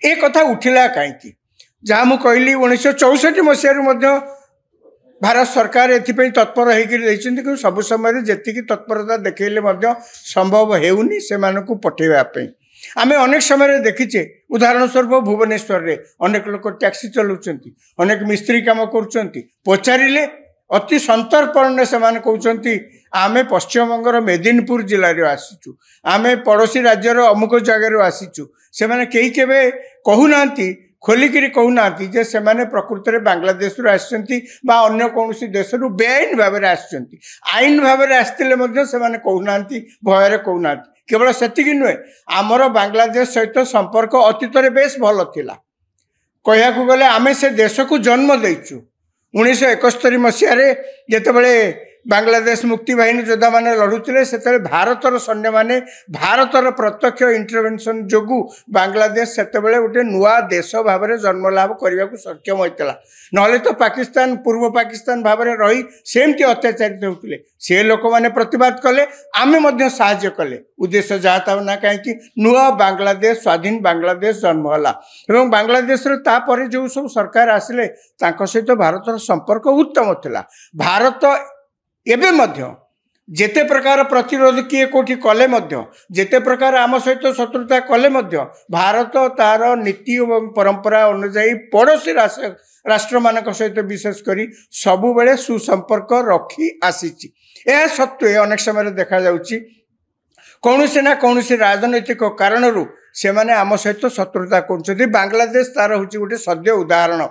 ए कथा उठिला कहीं जहाँ मुझे कहली 1964 मसीह भारत सरकार एथिपाई तत्पर होकर सब समय जी तत्परता देखले संभव होनी से पठेवाई आम अनेक समय देखीचे उदाहरण स्वरूप भुवनेश्वर में अनेक लोग टैक्सी चलाउछन अनेक मिस्त्री काम करुँचारे अति संतर्पण से कहते आमे पश्चिमबंगर मेदिनीपुर जिले में आसीचु आमे पड़ोसी राज्यर अमुक जगार आसीचु से माने कहीं केबे कहूना खोलिकी कहूना जे से माने प्रकृत में बांग्लादेश अन्य कौन देश बेआईन भाव आईन भाव आसते कहूना भयर कहूना केवल सेतिकी नुहे आमर बांग्लादेश सहित संपर्क अतीत बेस भल थिला कहू गले आमे से देश को जन्म देचु 1971 मसीह जितेबले बांग्लादेश मुक्ति बाहिनी योद्धा मैंने लड़ुते से भारतर सैन्य मैंने भारतर प्रत्यक्ष इंटरवेंशन जोगु बांग्लादेश से गोटे नुआ देश भाव में जन्म लाभ करने को सक्षम होता ना तो पाकिस्तान पूर्व पाकिस्तान भाव में रही सेमती अत्याचारित होते से लोक मैंने प्रतिवाद कले आमे साहाय्य कले उद्देश्य जहाँ था ना कहीं नुआ बांग्लादेश स्वाधीन बांग्लादेश जन्म है बांग्लादेश जो सब सरकार आसिले सहित भारतर संपर्क उत्तम थिला भारत एबे मध्य जेते प्रकार प्रतिरोध किए कोठी कले मध्य जेते प्रकार आम सहित शत्रुता कले मध्य भारत तार नीति और परंपरा अनुजाई पड़ोसी राष्ट्र मानक सहित विशेषकर सबु बेले सुसंपर्क रखी आसी सत्वे अनेक समय देखा जाउची कौनसी ना कौनसी राजनैतिक कारण से माने आम सहित शत्रुता कर बांग्लादेश तार हूँ गोटे सद्य उदाहरण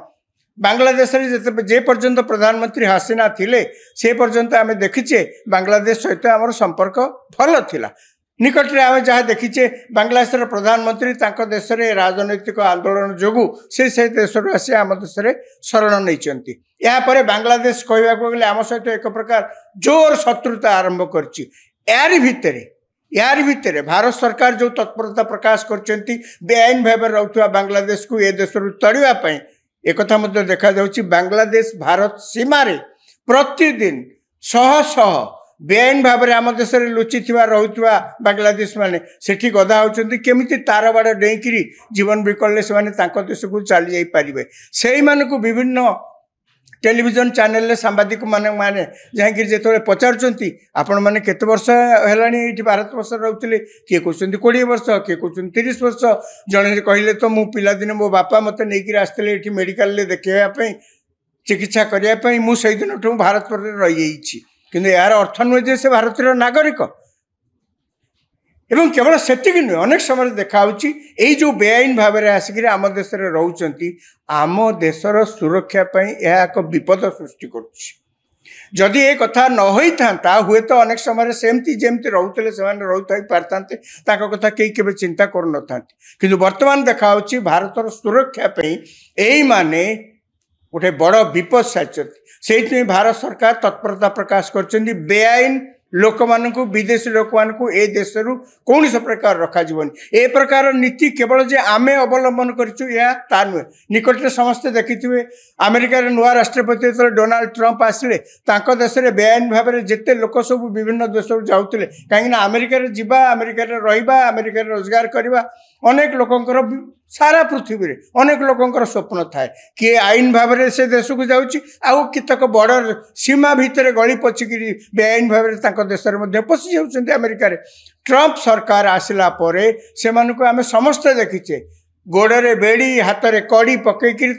बांग्लादेश जे पर्यंत प्रधानमंत्री हसीना थिले से पर्यंत आम देखीचे बांग्लादेश सहित आम संपर्क भल थिला निकट में आम जहाँ देखीचे बांग्लादेश प्रधानमंत्री देश में राजनैतिक आंदोलन जोगु से देश आसी आम देश शरण नहीं यापर बांग्लादेश कहवाक गले आम सहित एक प्रकार जोर शत्रुता आरंभ कर यार भितर भारत सरकार जो तत्परता प्रकाश कर बेआईन भाव रुवा बांग्लादेश को ए देश तड़ापी एक देखा जाउची बांग्लादेश भारत सीमा रे प्रतिदिन शह शह बेआईन भाव में आम देश में लुचि रुवा बांग्लादेश माने सेठी गदा होचंती केमिति तार बाड़ डेईकरी जीवन विकल्ले से देश को चली जाई पारिबे सेई मानकु विभिन्न टेलीविजन चैनल सांबादिक माने जहाँकि जो पचारुंट आपण मैंने केते वर्ष है भारत वर्ष रुले किए कहते 20 वर्ष किए कहते 30 वर्ष जड़े कहले तो मु पिलादिन मो बापा मत नहीं आसते ये मेडिकल देखापी चिकित्सा करने मुझे दिन ठूँ भारत पर रही कि यार अर्थ नुहे से भारतर नागरिक एवं केवल सेतिक नुहे अनेक समय देखा यही जो बेआईन भाव में आसिक आम देश में रोचंती आम देशर सुरक्षा यह एक विपद सृष्टि करुँच ए कथा न होता हुए तो अनेक समय सेमती जमती रोते से रोई पारते कथा कई केवे चिंता कर न था कि बर्तमान देखा भारतर सुरक्षा यही माने गोटे बड़ विपद सारी भारत सरकार तत्परता प्रकाश कर बेआईन लोक मानू विदेशी लोक मानू ए देश कौन से प्रकार रखा ए प्रकार नीति केवल जे आमे अवलंबन करा नुहे निकट में समस्ते देखिए अमेरिकार नुआ राष्ट्रपति जो डोनाल्ड ट्रंप आसिले देश में बेआईन भाव में जिते लोक सब विभिन्न देश जाऊे कहीं अमेरिकार जावा अमेरिकार रहा अमेरिकार रोजगार करवा अनेक लोकंकर सारा पृथ्वी में अनेक लोकंकर स्वप्न थाए किए आईन भाव में से देश को जाऊँगी आउ कितक बॉर्डर सीमा भितर गली पचिकी बेआईन भाव में देश में पशि जाऊँच अमेरिकार ट्रंप सरकार आसला से आम समस्ते देखीचे गोड़े बेड़ी हाथ में कड़ी पकईकि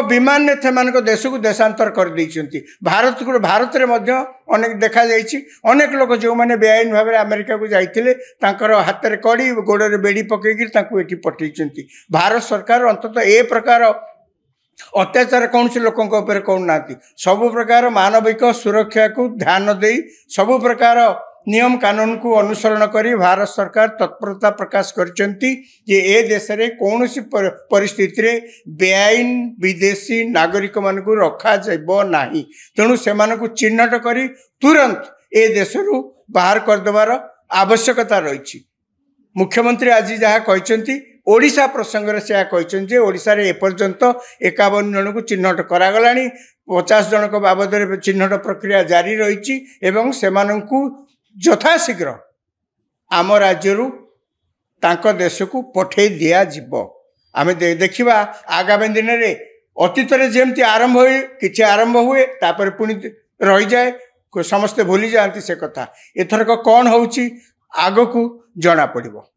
विमान ने से देश को देशांतर कर भारत को भारत में अनेक देखा अनेक लोग जो मैंने बेआईन भाव में अमेरिका को जाइए हाथ में कड़ी गोड़े बेड़ी पकईकि पठे भारत सरकार अंततः ए प्रकार अत्याचार कौन से लोकों कहना सबु प्रकार मानविक सुरक्षा को ध्यान दे सबु प्रकार नियम कानून को अनुसरण करी भारत सरकार तत्परता प्रकाश करचंती जे ए देश रे कौन सी परिस्थिति रे बेआईन विदेशी नागरिक मान को रखा जाइबो नाही तेणु से को चिन्हट करी तुरंत ए देश रु बाहर कर देवार आवश्यकता रही मुख्यमंत्री आज जहाँ कहते ओडिशा प्रसंग से कहते ओडिशा रे एपर्यंत 51 जन को चिन्हट करागला 50 जन बाबद चिन्हट प्रक्रिया जारी रही एवं से यथाशीघ्र आम राज्य तांको देश को पठे दिया जिवो। आमे देखिबा आगामी दिन रे अतीत रे जेमती आरंभ हुए किछि आरंभ हुए तापर पुणी रही जाए समस्ते भूली जाती से कथा एथरक कौन होउची आगो को जना पड़िबो।